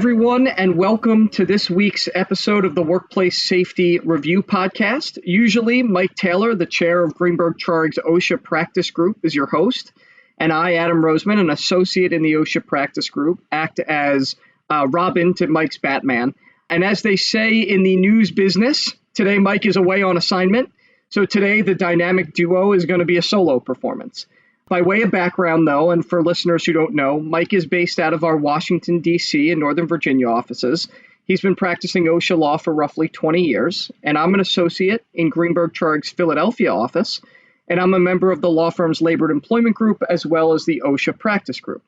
everyone, and welcome to this week's episode of the Workplace Safety Review Podcast. Usually, Mike Taylor, the chair of Greenberg-Trarig's OSHA Practice Group, is your host, and I, Adam Roseman, an associate in the OSHA Practice Group, act as Robin to Mike's Batman. And as they say in the news business, today Mike is away on assignment, so today the dynamic duo is going to be a solo performance. By way of background, though, and for listeners who don't know, Mike is based out of our Washington, D.C. and Northern Virginia offices. He's been practicing OSHA law for roughly 20 years, and I'm an associate in Greenberg-Trarig's Philadelphia office, and I'm a member of the law firm's Labor and Employment Group as well as the OSHA Practice Group.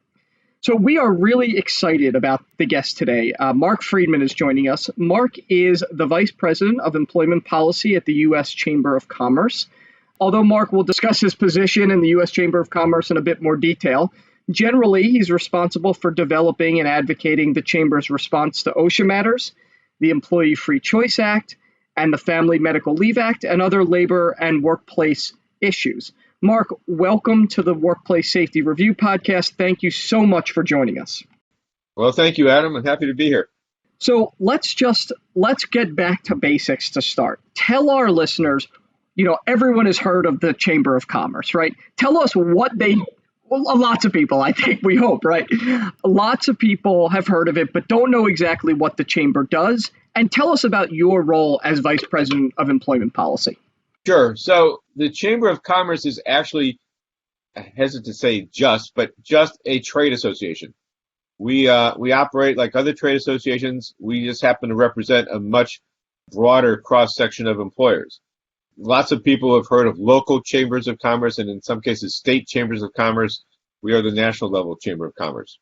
So we are really excited about the guest today. Marc Freedman is joining us. Marc is the Vice President of Employment Policy at the U.S. Chamber of Commerce. Although Marc will discuss his position in the U.S. Chamber of Commerce in a bit more detail, generally he's responsible for developing and advocating the Chamber's response to OSHA matters, the Employee Free Choice Act, and the Family Medical Leave Act, and other labor and workplace issues. Marc, welcome to the Workplace Safety Review Podcast. Thank you so much for joining us. Well, thank you, Adam. I'm happy to be here. So let's get back to basics to start. Tell our listeners, everyone has heard of the Chamber of Commerce, right? Tell us lots of people, I think, we hope, right? Lots of people have heard of it, but don't know exactly what the Chamber does. And tell us about your role as Vice President of Employment Policy. Sure. So the Chamber of Commerce is actually, I hesitate to say just a trade association. We operate like other trade associations. We just happen to represent a much broader cross-section of employers. Lots of people have heard of local chambers of commerce and in some cases state chambers of commerce. We are the national level chamber of commerce.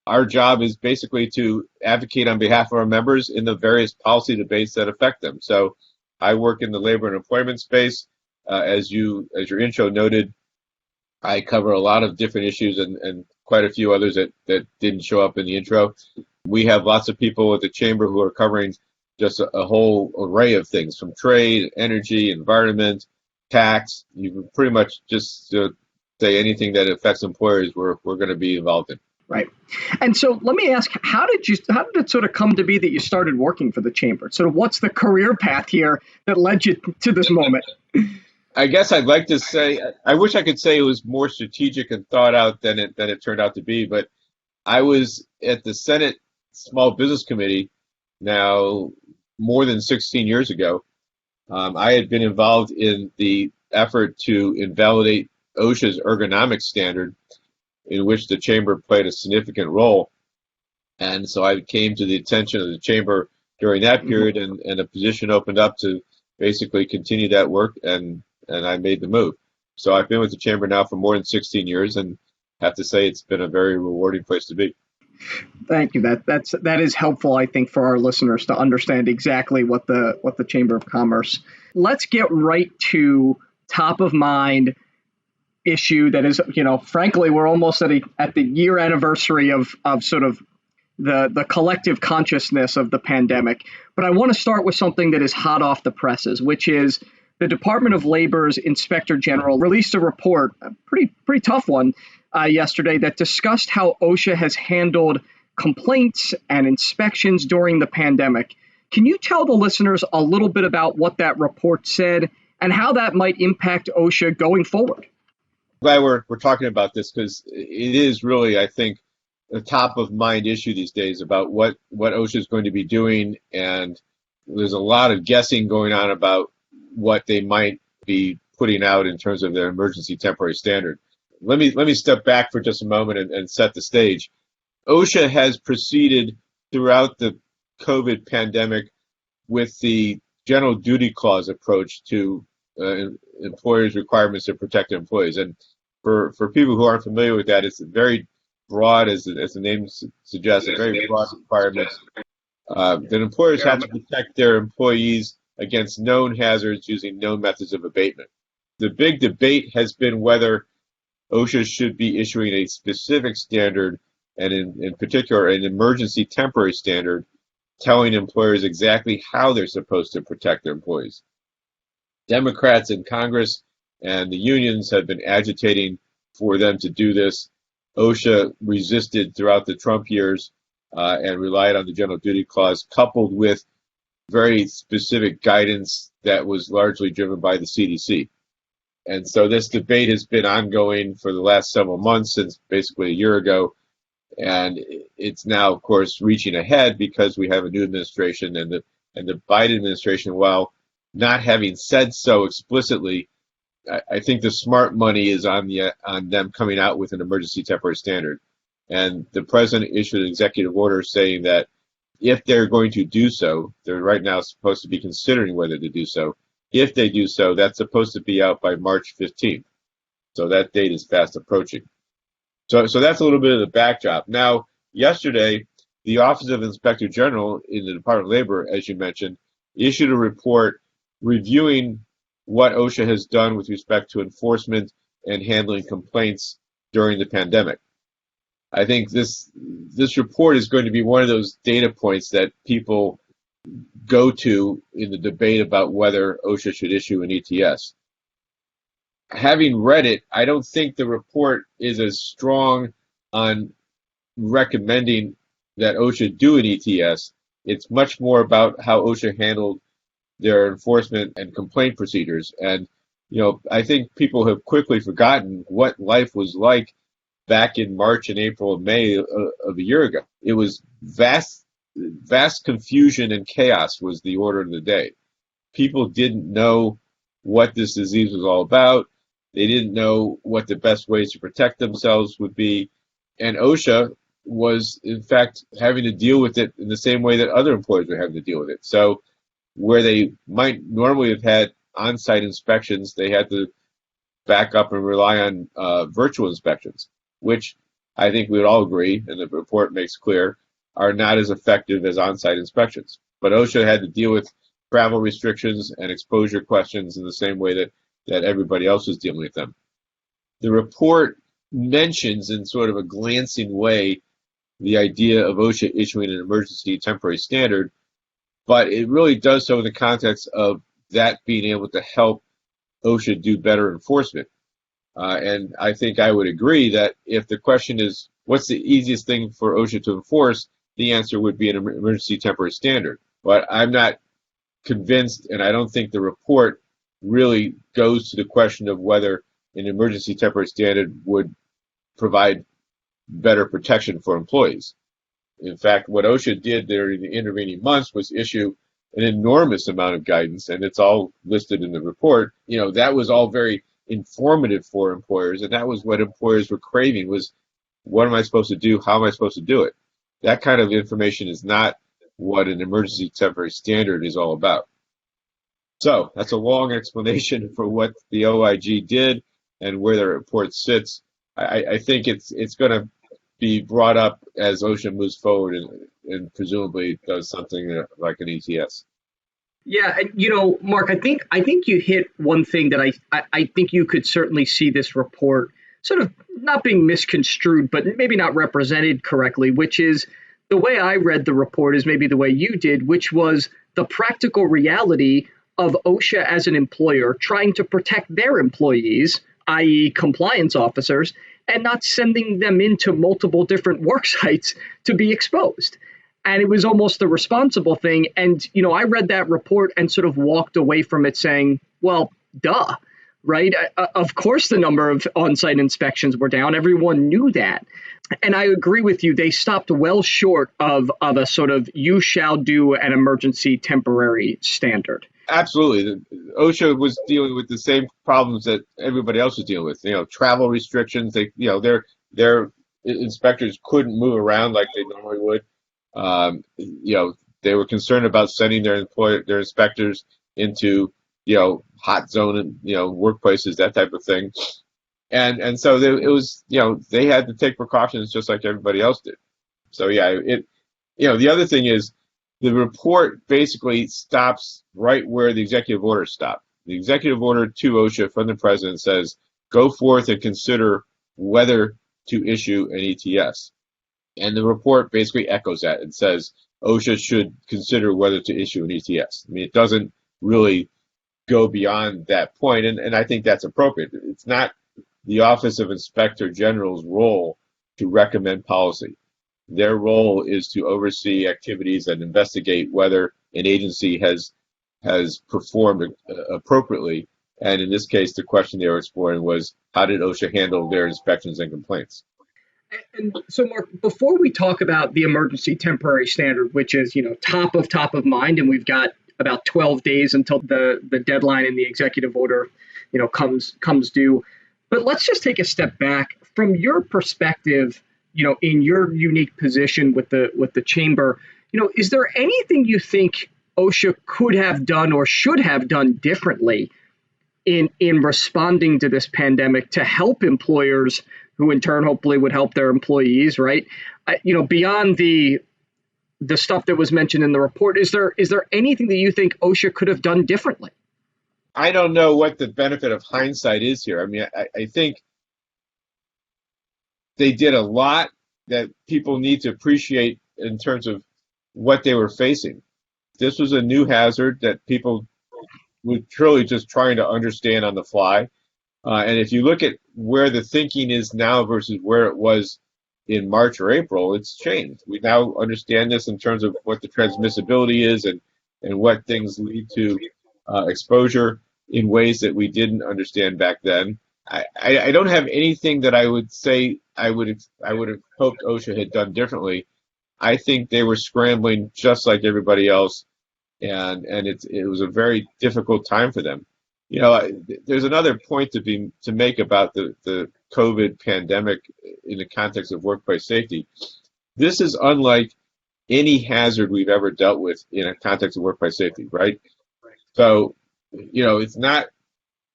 Our job is basically to advocate on behalf of our members in the various policy debates that affect them. So I work in the labor and employment space. As your intro noted, I cover a lot of different issues and quite a few others that didn't show up in the intro. We have lots of people at the chamber who are covering just a whole array of things from trade, energy, environment, tax. You can pretty much just say anything that affects employers, we're going to be involved in. Right. And so let me ask, how did it sort of come to be that you started working for the chamber? Sort of what's the career path here that led you to this moment? I guess I'd like to say, I wish I could say it was more strategic and thought out than it turned out to be, but I was at the Senate Small Business Committee now more than 16 years ago. I had been involved in the effort to invalidate OSHA's ergonomics standard, in which the chamber played a significant role. And so I came to the attention of the chamber during that period, and a position opened up to basically continue that work, and I made the move. So I've been with the chamber now for more than 16 years, and have to say it's been a very rewarding place to be. Thank you. That is helpful, I think, for our listeners to understand exactly what the Chamber of Commerce. Let's get right to top of mind issue that is, frankly, we're almost at the year anniversary of sort of the collective consciousness of the pandemic. But I want to start with something that is hot off the presses, which is the Department of Labor's Inspector General released a report, a pretty tough one, yesterday that discussed how OSHA has handled complaints and inspections during the pandemic. Can you tell the listeners a little bit about what that report said and how that might impact OSHA going forward? Glad we're talking about this, because it is really, I think, a top of mind issue these days about what OSHA is going to be doing, and there's a lot of guessing going on about what they might be putting out in terms of their emergency temporary standard. Let me step back for just a moment and set the stage. OSHA has proceeded throughout the COVID pandemic with the general duty clause approach to employers' requirements to protect their employees. And for people who aren't familiar with that, it's very broad, as the name suggests, a very broad requirement that employers have to protect their employees against known hazards using known methods of abatement. The big debate has been whether OSHA should be issuing a specific standard, and in particular an emergency temporary standard, telling employers exactly how they're supposed to protect their employees. Democrats in Congress and the unions have been agitating for them to do this. OSHA resisted throughout the Trump years, and relied on the general duty clause, coupled with very specific guidance that was largely driven by the CDC. And so this debate has been ongoing for the last several months, since basically a year ago. And it's now, of course, reaching a head because we have a new administration, and the Biden administration, while not having said so explicitly, I think the smart money is on them coming out with an emergency temporary standard. And the president issued an executive order saying that if they're going to do so, they're right now supposed to be considering whether to do so. If they do so, that's supposed to be out by March 15th. So that date is fast approaching. So that's a little bit of the backdrop. Now, yesterday, the Office of Inspector General in the Department of Labor, as you mentioned, issued a report reviewing what OSHA has done with respect to enforcement and handling complaints during the pandemic. I think this report is going to be one of those data points that people go to in the debate about whether OSHA should issue an ETS. Having read it, I don't think the report is as strong on recommending that OSHA do an ETS. It's much more about how OSHA handled their enforcement and complaint procedures. And, I think people have quickly forgotten what life was like back in March and April and May of a year ago. It was vast confusion and chaos was the order of the day. People didn't know what this disease was all about. They didn't know what the best ways to protect themselves would be. And OSHA was, in fact, having to deal with it in the same way that other employers were having to deal with it. So where they might normally have had on-site inspections, they had to back up and rely on virtual inspections, which I think we would all agree, and the report makes clear, are not as effective as on-site inspections. But OSHA had to deal with travel restrictions and exposure questions in the same way that everybody else was dealing with them. The report mentions in sort of a glancing way the idea of OSHA issuing an emergency temporary standard, but it really does so in the context of that being able to help OSHA do better enforcement. And I think I would agree that if the question is, what's the easiest thing for OSHA to enforce, the answer would be an emergency temporary standard. But I'm not convinced, and I don't think the report really goes to the question of whether an emergency temporary standard would provide better protection for employees. In fact, what OSHA did during the intervening months was issue an enormous amount of guidance, and it's all listed in the report. That was all very informative for employers, and that was what employers were craving, was what am I supposed to do? How am I supposed to do it? That kind of information is not what an emergency temporary standard is all about. So that's a long explanation for what the OIG did and where the report sits. I think it's going to be brought up as OSHA moves forward and presumably does something like an ETS. Yeah, and Marc, I think you hit one thing that I think you could certainly see this report sort of not being misconstrued, but maybe not represented correctly, which is the way I read the report is maybe the way you did, which was the practical reality of OSHA as an employer trying to protect their employees, i.e. compliance officers, and not sending them into multiple different work sites to be exposed. And it was almost the responsible thing. And, I read that report and sort of walked away from it saying, well, duh, right? Of course, the number of on-site inspections were down. Everyone knew that. And I agree with you. They stopped well short of a sort of you shall do an emergency temporary standard. Absolutely. OSHA was dealing with the same problems that everybody else was dealing with. Travel restrictions. Their inspectors couldn't move around like they normally would. They were concerned about sending their inspectors into hot zone workplaces, that type of thing. And so it was they had to take precautions just like everybody else did. So the other thing is, the report basically stops right where the executive order stopped. The executive order to OSHA from the president says, go forth and consider whether to issue an ETS. And the report basically echoes that and says OSHA should consider whether to issue an ETS. I mean, it doesn't really go beyond that point, and I think that's appropriate. It's not the Office of Inspector General's role to recommend policy. Their role is to oversee activities and investigate whether an agency has performed appropriately. And in this case, the question they were exploring was, how did OSHA handle their inspections and complaints? And so, Marc, before we talk about the emergency temporary standard, which is, top of mind, and we've got about 12 days until the deadline in the executive order, comes due. But let's just take a step back from your perspective, in your unique position with the chamber. Is there anything you think OSHA could have done or should have done differently in responding to this pandemic to help employers who in turn hopefully would help their employees, right? Beyond the stuff that was mentioned in the report, is there anything that you think OSHA could have done differently? I don't know what the benefit of hindsight is here. I mean, I think they did a lot that people need to appreciate in terms of what they were facing. This was a new hazard that people were truly just trying to understand on the fly. And if you look at where the thinking is now versus where it was in March or April, it's changed. We now understand this in terms of what the transmissibility is and what things lead to exposure in ways that we didn't understand back then. I don't have anything that I would say I would have hoped OSHA had done differently. I think they were scrambling just like everybody else, and it was a very difficult time for them. There's another point to make about the COVID pandemic in the context of workplace safety. This is unlike any hazard we've ever dealt with in a context of workplace safety, right? So, it's not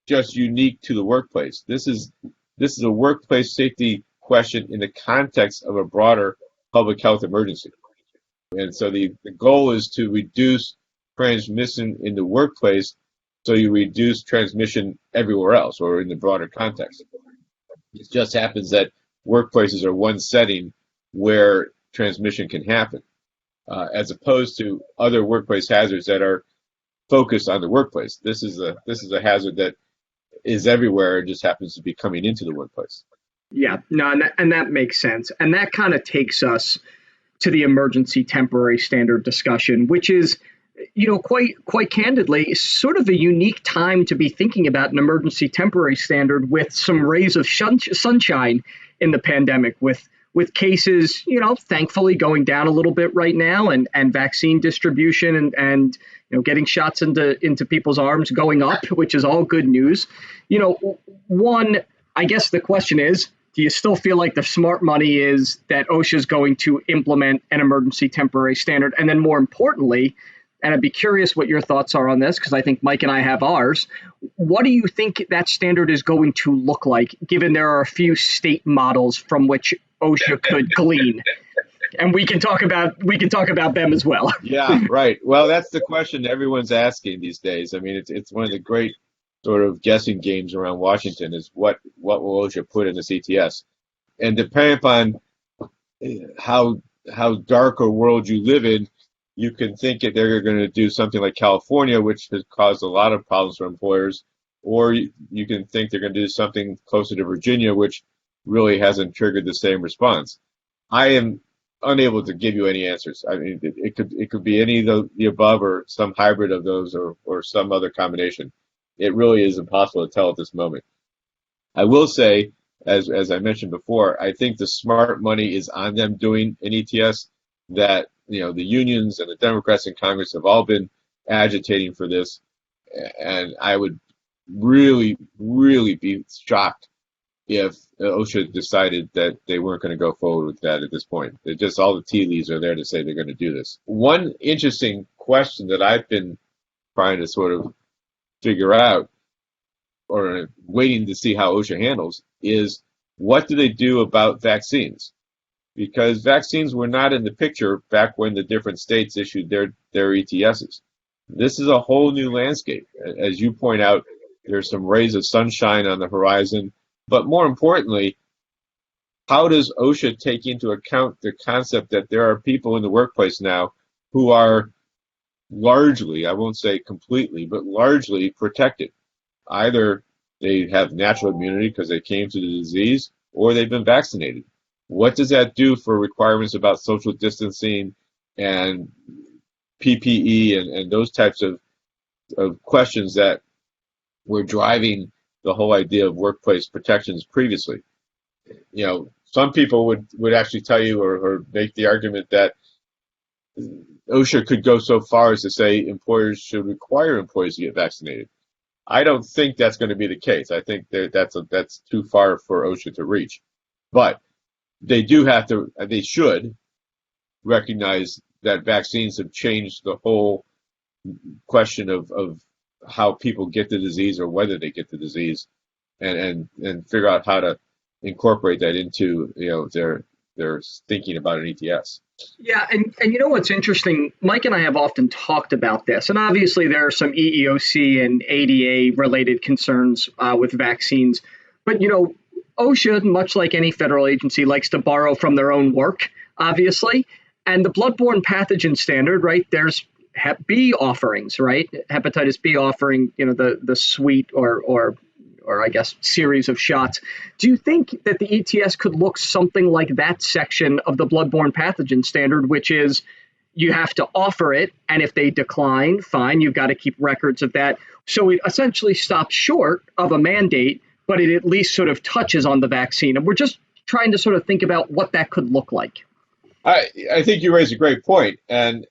just unique to the workplace. This is a workplace safety question in the context of a broader public health emergency. And so the goal is to reduce transmission in the workplace so you reduce transmission everywhere else or in the broader context. It just happens that workplaces are one setting where transmission can happen, as opposed to other workplace hazards that are focused on the workplace. This is a hazard that is everywhere and just happens to be coming into the workplace. Yeah, no, and that makes sense. And that kind of takes us to the emergency temporary standard discussion, which is, quite candidly, sort of a unique time to be thinking about an emergency temporary standard with some rays of sunshine in the pandemic, with cases, thankfully going down a little bit right now, and vaccine distribution and getting shots into people's arms going up, which is all good news. One, I guess the question is, do you still feel like the smart money is that OSHA is going to implement an emergency temporary standard? And then more importantly, and I'd be curious what your thoughts are on this, because I think Mike and I have ours. What do you think that standard is going to look like, given there are a few state models from which OSHA could glean? And we can talk about them as well. Yeah, right. Well, that's the question everyone's asking these days. I mean, it's one of the great sort of guessing games around Washington is what will OSHA put in the CTS, and depending upon how dark a world you live in, you can think that they're going to do something like California, which has caused a lot of problems for employers, or you can think they're going to do something closer to Virginia, which really hasn't triggered the same response. I am unable to give you any answers. I mean, it could be any of the above or some hybrid of those or some other combination. It really is impossible to tell at this moment. I will say, as I mentioned before, I think the smart money is on them doing an ETS, that the unions and the Democrats in Congress have all been agitating for this, and I would really, really be shocked if OSHA decided that they weren't going to go forward with that at this point. They're just, all the tea leaves are there to say they're going to do this. One interesting question that I've been trying to sort of figure out, or waiting to see how OSHA handles, is what do they do about vaccines? Because vaccines were not in the picture back when the different states issued their ETSs. This is a whole new landscape. As you point out, there's some rays of sunshine on the horizon. But more importantly, how does OSHA take into account the concept that there are people in the workplace now who are largely, I won't say completely, but largely protected? Either they have natural immunity because they came to the disease, or they've been vaccinated. What does that do for requirements about social distancing and PPE and those types of questions that were driving the whole idea of workplace protections previously? Some people would actually tell you or make the argument that OSHA could go so far as to say employers should require employees to get vaccinated. I don't think that's going to be the case. I think that's too far for OSHA to reach. But they should recognize that vaccines have changed the whole question of how people get the disease or whether they get the disease, and figure out how to incorporate that into their thinking about an ETS. Yeah, and you know what's interesting? Mike and I have often talked about this, and obviously there are some EEOC and ADA related concerns with vaccines. But OSHA, much like any federal agency, likes to borrow from their own work, obviously. And the bloodborne pathogen standard, right? There's Hep B offerings, right? Hepatitis B offering, the suite or I guess series of shots. Do you think that the ETS could look something like that section of the bloodborne pathogen standard, which is you have to offer it, and if they decline, fine, you've got to keep records of that. So it essentially stops short of a mandate, but it at least sort of touches on the vaccine. And we're just trying to sort of think about what that could look like. I think you raise a great point, and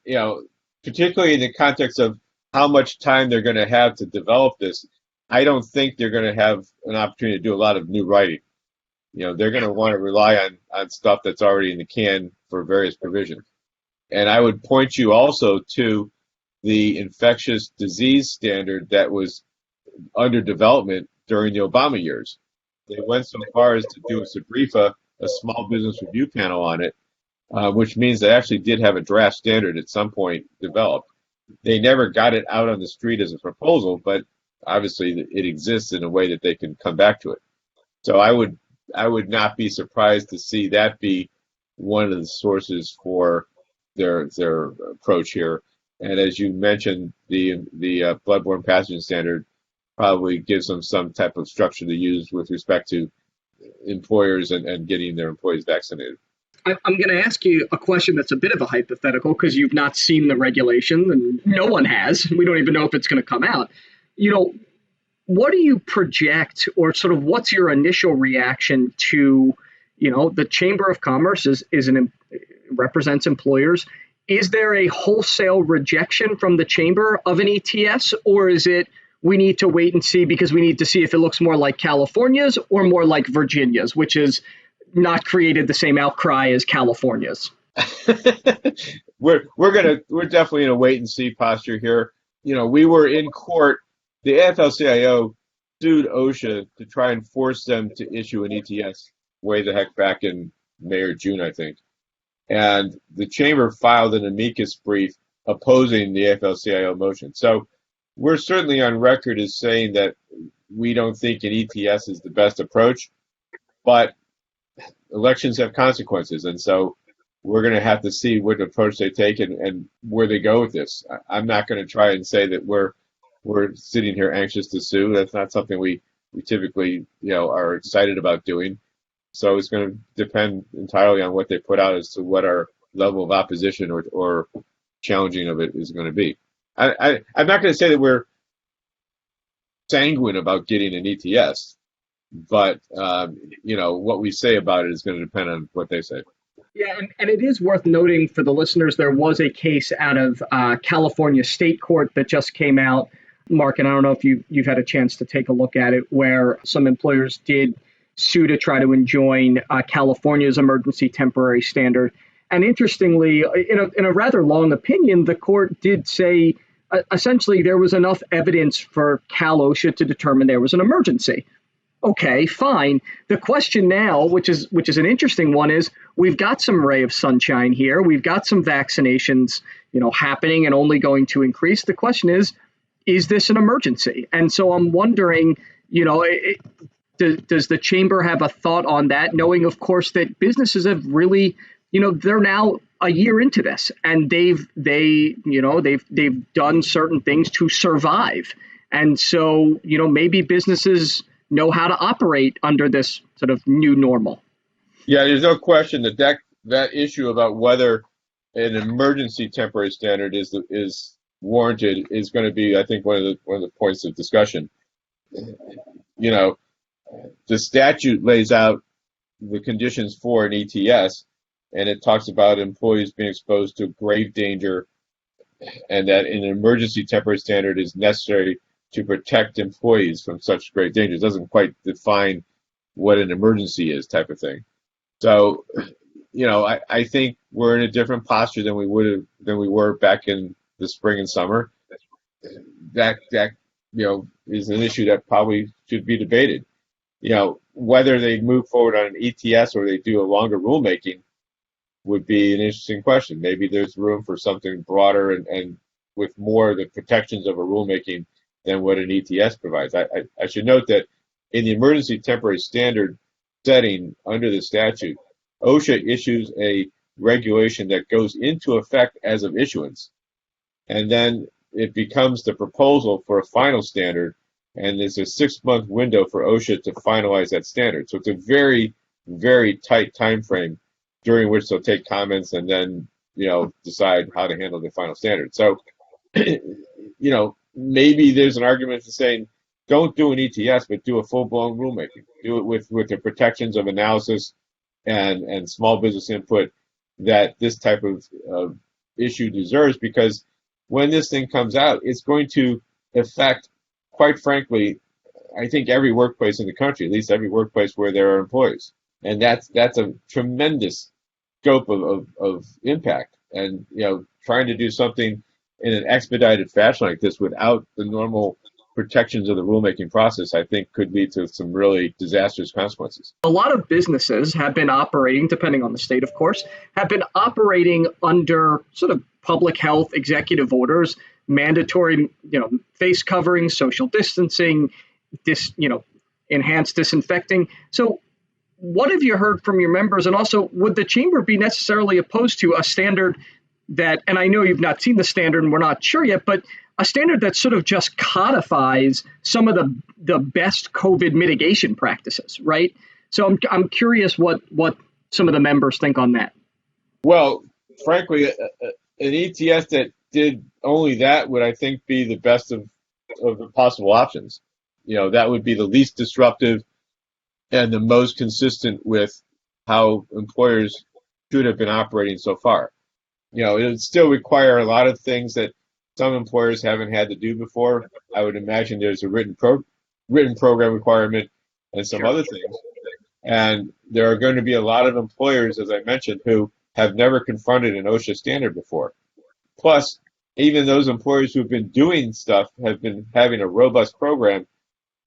particularly in the context of how much time they're going to have to develop this. I don't think they're going to have an opportunity to do a lot of new writing. They're going to want to rely on stuff that's already in the can for various provisions. And I would point you also to the infectious disease standard that was under development during the Obama years. They went so far as to do a SBREFA, a small business review panel on it, which means they actually did have a draft standard at some point developed. They never got it out on the street as a proposal, but obviously it exists in a way that they can come back to it. So I would not be surprised to see that be one of the sources for their approach here. And as you mentioned, the bloodborne pathogen standard probably gives them some type of structure to use with respect to employers and getting their employees vaccinated. I'm going to ask you a question that's a bit of a hypothetical because you've not seen the regulation and no one has. We don't even know if it's going to come out. What do you project, or sort of what's your initial reaction to, the Chamber of Commerce represents employers. Is there a wholesale rejection from the chamber of an ETS, or is it we need to wait and see because we need to see if it looks more like California's or more like Virginia's, which is not created the same outcry as California's? We're definitely in a wait and see posture here. We were in court. The AFL-CIO sued OSHA to try and force them to issue an ETS way the heck back in May or June, I think. And the chamber filed an amicus brief opposing the AFL-CIO motion. So we're certainly on record as saying that we don't think an ETS is the best approach, but elections have consequences. And so we're going to have to see what approach they take and where they go with this. I'm not going to try and say that we're sitting here anxious to sue. That's not something we typically, are excited about doing. So it's going to depend entirely on what they put out as to what our level of opposition or challenging of it is going to be. I'm not going to say that we're sanguine about getting an ETS, but what we say about it is going to depend on what they say. Yeah, and it is worth noting for the listeners, there was a case out of California State Court that just came out, Mark, and I don't know if you've had a chance to take a look at it, where some employers did sue to try to enjoin California's emergency temporary standard. And interestingly, in a rather long opinion, the court did say essentially there was enough evidence for Cal OSHA to determine there was an emergency. Okay, fine. The question now, which is an interesting one, is we've got some ray of sunshine here. We've got some vaccinations, happening and only going to increase. The question is this an emergency? And so I'm wondering, does the chamber have a thought on that, knowing, of course, that businesses have really, they're now a year into this and they've done certain things to survive. And so, maybe businesses know how to operate under this sort of new normal. Yeah, there's no question that issue about whether an emergency temporary standard is warranted is going to be, I think, one of the points of discussion. You know, the statute lays out the conditions for an ETS, and it talks about employees being exposed to grave danger, and that an emergency temporary standard is necessary to protect employees from such grave danger. It doesn't quite define what an emergency is, type of thing. So, I think we're in a different posture than we were back in the spring and summer. That is an issue that probably should be debated. Whether they move forward on an ETS or they do a longer rulemaking would be an interesting question. Maybe there's room for something broader and with more of the protections of a rulemaking than what an ETS provides. I should note that in the emergency temporary standard setting under the statute, OSHA issues a regulation that goes into effect as of issuance, and then it becomes the proposal for a final standard, and there's a 6-month window for OSHA to finalize that standard. So it's a very, very tight time frame during which they'll take comments and then decide how to handle the final standard. So maybe there's an argument for saying don't do an ETS, but do a full-blown rulemaking. Do it with the protections of analysis and small business input that this type of issue deserves, because when this thing comes out, it's going to affect, quite frankly, I think every workplace in the country, at least every workplace where there are employees. And that's a tremendous scope of impact. And, trying to do something in an expedited fashion like this without the normal protections of the rulemaking process, I think could lead to some really disastrous consequences. A lot of businesses have been operating, depending on the state, of course, have been operating under sort of public health executive orders, mandatory, face covering, social distancing, enhanced disinfecting. So what have you heard from your members? And also, would the chamber be necessarily opposed to a standard that, and I know you've not seen the standard and we're not sure yet, but a standard that sort of just codifies some of the best COVID mitigation practices, right? So I'm curious what some of the members think on that. Well, frankly, an ETS that did only that would, I think, be the best of the possible options. That would be the least disruptive and the most consistent with how employers should have been operating so far. It would still require a lot of things that some employers haven't had to do before. I would imagine there's a written program requirement and some other things. And there are going to be a lot of employers, as I mentioned, who have never confronted an OSHA standard before. Plus, even those employers who've been doing stuff, have been having a robust program,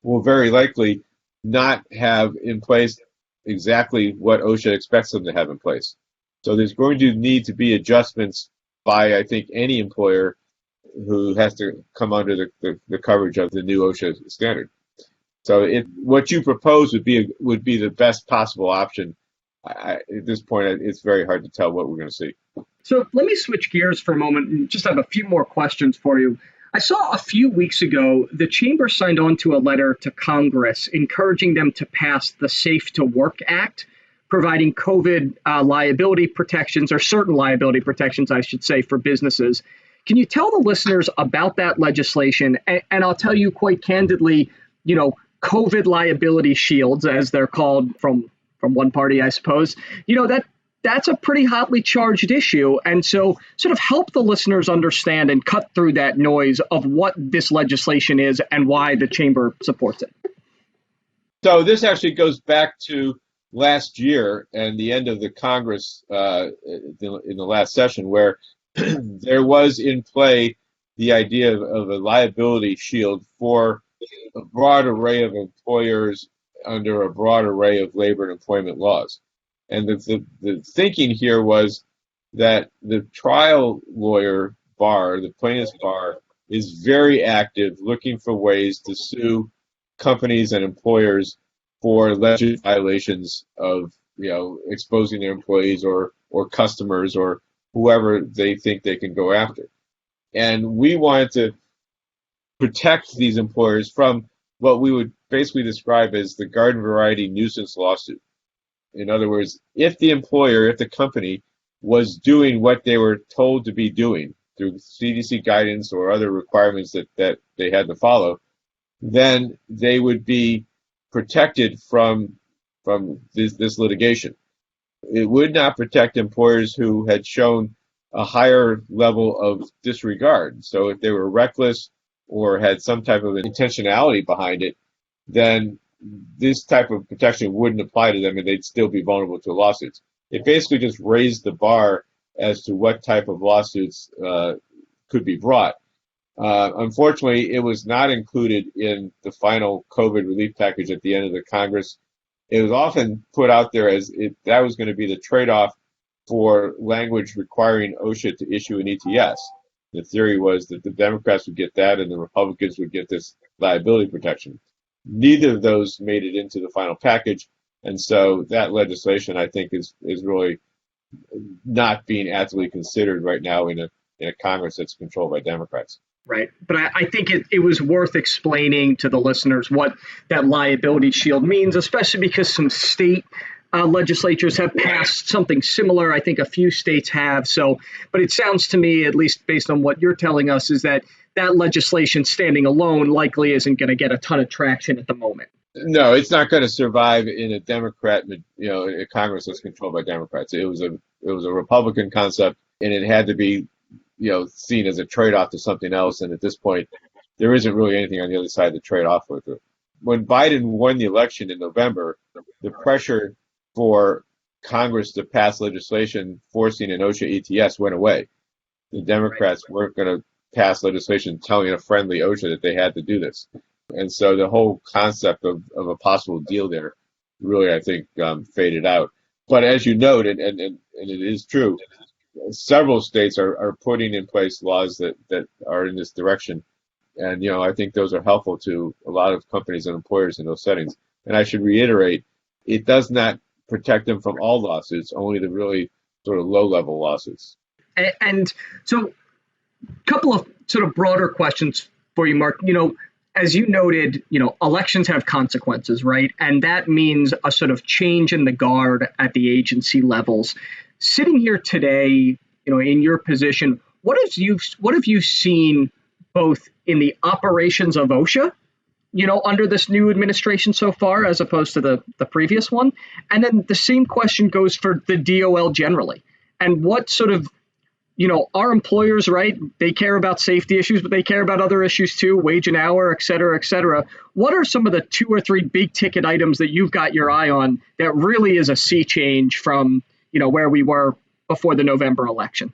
will very likely not have in place exactly what OSHA expects them to have in place. So there's going to need to be adjustments by, I think, any employer who has to come under the coverage of the new OSHA standard. So what you propose would be the best possible option. At this point, it's very hard to tell what we're going to see. So let me switch gears for a moment and just have a few more questions for you. I saw a few weeks ago the chamber signed on to a letter to Congress encouraging them to pass the Safe to Work Act, providing COVID liability protections, or certain liability protections, I should say, for businesses. Can you tell the listeners about that legislation? And I'll tell you quite candidly, COVID liability shields, as they're called from one party, I suppose, that's a pretty hotly charged issue. And so sort of help the listeners understand and cut through that noise of what this legislation is and why the chamber supports it. So this actually goes back to last year and the end of the Congress in the last session, where there was in play the idea of a liability shield for a broad array of employers under a broad array of labor and employment laws. And the thinking here was that the trial lawyer bar, the plaintiff's bar, is very active looking for ways to sue companies and employers for alleged violations of, exposing their employees or customers or whoever they think they can go after. And we wanted to protect these employers from what we would basically describe as the garden variety nuisance lawsuit. In other words, if the employer, if the company was doing what they were told to be doing through CDC guidance or other requirements that they had to follow, then they would be protected from this litigation. It would not protect employers who had shown a higher level of disregard. So if they were reckless or had some type of intentionality behind it, then this type of protection wouldn't apply to them and they'd still be vulnerable to lawsuits. It basically just raised the bar as to what type of lawsuits could be brought. Unfortunately, it was not included in the final COVID relief package at the end of the Congress. It was often put out there as that was going to be the trade-off for language requiring OSHA to issue an ETS. The theory was that the Democrats would get that and the Republicans would get this liability protection. Neither of those made it into the final package, and so that legislation, I think, is really not being actively considered right now in a Congress that's controlled by Democrats. Right. But I think it was worth explaining to the listeners what that liability shield means, especially because some state legislatures have passed something similar. I think a few states have. So, but it sounds to me, at least based on what you're telling us, is that legislation standing alone likely isn't going to get a ton of traction at the moment. No, it's not going to survive in a Democrat, a Congress that's controlled by Democrats. It was a Republican concept, and it had to be seen as a trade-off to something else. And at this point, there isn't really anything on the other side to trade off with it. When Biden won the election in November, the pressure for Congress to pass legislation forcing an OSHA ETS went away. The Democrats weren't going to pass legislation telling a friendly OSHA that they had to do this. And so the whole concept of a possible deal there really, I think, faded out. But as you noted, and it is true, several states are putting in place laws that are in this direction. And, I think those are helpful to a lot of companies and employers in those settings. And I should reiterate, it does not protect them from all lawsuits, only the really sort of low-level lawsuits. And so a couple of sort of broader questions for you, Marc. As you noted, elections have consequences, right? And that means a sort of change in the guard at the agency levels. Sitting here today, in your position, what have you seen both in the operations of OSHA, under this new administration so far, as opposed to the previous one? And then the same question goes for the DOL generally. And what sort of, our employers, right? They care about safety issues, but they care about other issues too, wage and hour, et cetera, et cetera. What are some of the 2 or 3 big ticket items that you've got your eye on that really is a sea change from, where we were before the November election?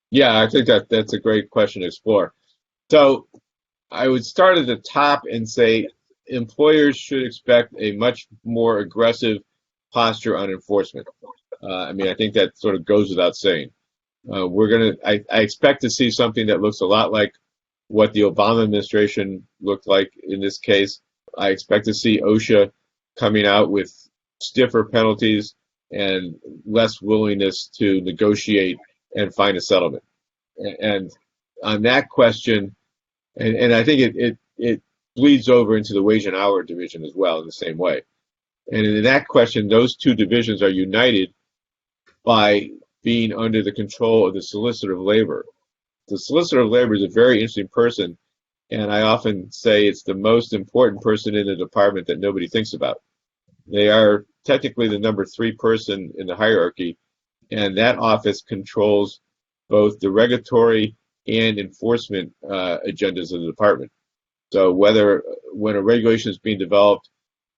Yeah, I think that's a great question to explore. So I would start at the top and say employers should expect a much more aggressive posture on enforcement. I think that sort of goes without saying. I expect to see something that looks a lot like what the Obama administration looked like in this case. I expect to see OSHA coming out with stiffer penalties and less willingness to negotiate and find a settlement. And on that question, and I think it bleeds over into the wage and hour division as well in the same way. And in that question, those two divisions are united by being under the control of the Solicitor of Labor. The Solicitor of Labor is a very interesting person, and I often say it's the most important person in the department that nobody thinks about. They are technically the number 3 person in the hierarchy, and that office controls both the regulatory and enforcement agendas of the department. So when a regulation is being developed,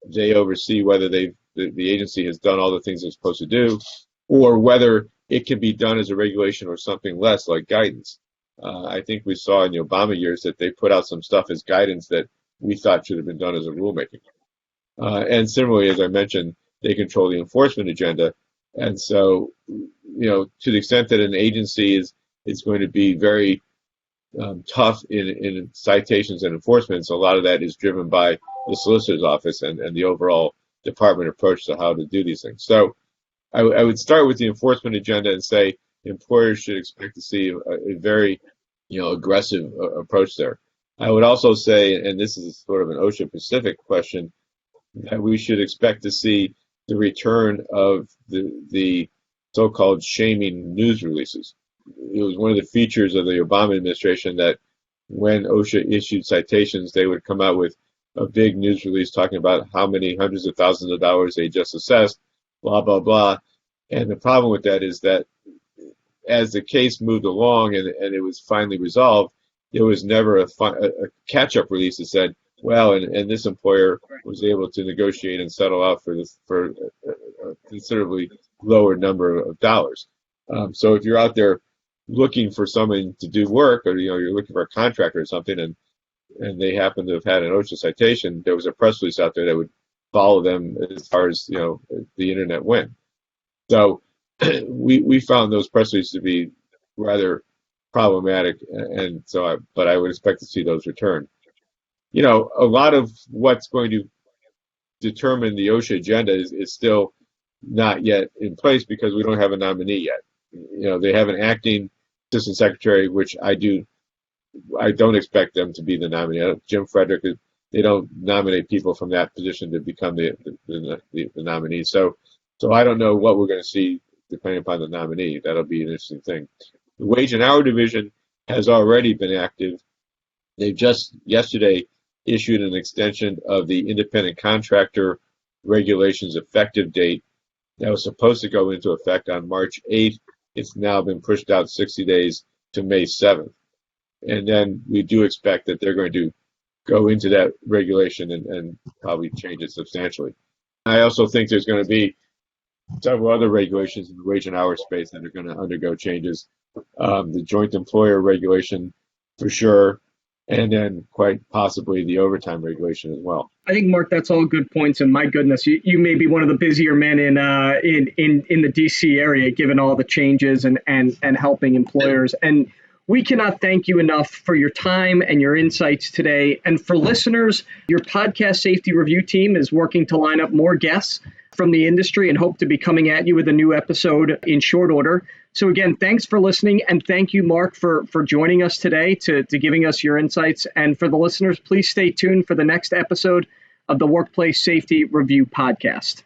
they oversee whether the agency has done all the things it's supposed to do, or whether it can be done as a regulation or something less like guidance. I think we saw in the Obama years that they put out some stuff as guidance that we thought should have been done as a rulemaking. And similarly, as I mentioned, they control the enforcement agenda. And so, to the extent that an agency is going to be very tough in citations and enforcements, a lot of that is driven by the solicitor's office and the overall department approach to how to do these things. So I would start with the enforcement agenda and say employers should expect to see a very aggressive approach there. I would also say, and this is sort of an OSHA Pacific question, that we should expect to see the return of the so-called shaming news releases. It was one of the features of the Obama administration that when OSHA issued citations, they would come out with a big news release talking about how many hundreds of thousands of dollars they just assessed, blah, blah, blah. And the problem with that is that as the case moved along and it was finally resolved, there was never a catch-up release that said, well, and this employer was able to negotiate and settle out for a considerably lower number of dollars. So if you're out there looking for someone to do work, or you're looking for a contractor or something, and they happen to have had an OSHA citation, there was a press release out there that would follow them as far as the internet went. So we found those press releases to be rather problematic, and so but I would expect to see those return. A lot of what's going to determine the OSHA agenda is still not yet in place because we don't have a nominee yet. They have an acting assistant secretary, which I don't expect them to be the nominee. Jim Frederick, they don't nominate people from that position to become the nominee. So I don't know what we're going to see depending upon the nominee. That'll be an interesting thing. The Wage and Hour Division has already been active. They just yesterday issued an extension of the independent contractor regulations effective date that was supposed to go into effect on March 8th. It's now been pushed out 60 days to May 7th. And then we do expect that they're going to go into that regulation and probably change it substantially. I also think there's going to be several other regulations in the wage and hour space that are going to undergo changes. The joint employer regulation for sure, and then quite possibly the overtime regulation as well. I think, Mark, that's all good points. And my goodness, you may be one of the busier men in the DC area, given all the changes and helping employers. And we cannot thank you enough for your time and your insights today. And for listeners, your podcast safety review team is working to line up more guests from the industry and hope to be coming at you with a new episode in short order. So again, thanks for listening, and thank you, Marc, for joining us today to giving us your insights. And for the listeners, please stay tuned for the next episode of the Workplace Safety Review Podcast.